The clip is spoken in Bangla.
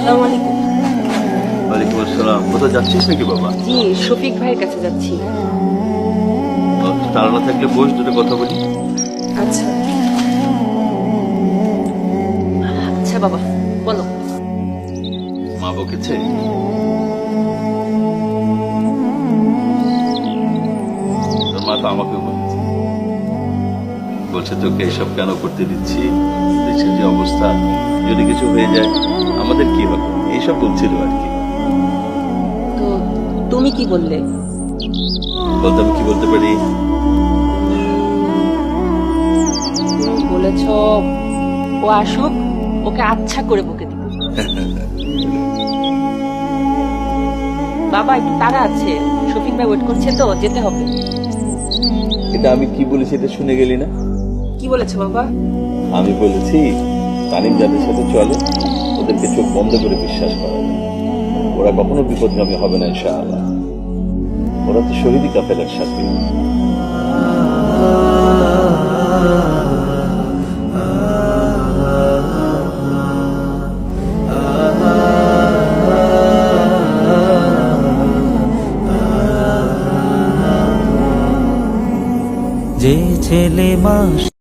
আসসালামু আলাইকুম। ওয়ালাইকুম আসসালাম। কোথাও যাচ্ছিস নাকি বাবা? জি, শফিক ভাইয়ের কাছে যাচ্ছি। তারা না থাকলে বস, দুটো কথা বলি। আচ্ছা আচ্ছা বাবা, বলো। মা বকেছে? তোর মা তো আমাকেও বলেছে, বলছে তোকে এসব কেন করতে দিচ্ছি, দেশের যে অবস্থা, যদি কিছু হয়ে যায় আমাদের কি হবে, এইসব বলছিল আর কি। তো তুমি কি বললে? বলতে আমি কি বলতে পারি? তুমি বলেছ ও আসুক, ওকে আচ্ছা করে বকে দিব। বাবা একটু তাড়া আছে, শফিক ভাই ওয়েট করছে তো, যেতে হবে। এটা আমি কি বলেছি এটা শুনে গেলি না? কি বলেছো বাবা? আমি বলেছি তানিম যাদের সাথে চলে ওদেরকে চোখ বন্ধ করে বিশ্বাস করা যায়। ওরা কখনো বিপদগামী হবে না ইনশাআল্লাহ। ওরা তো শহীদি কাফেলার সাথে। যে ছেলে মা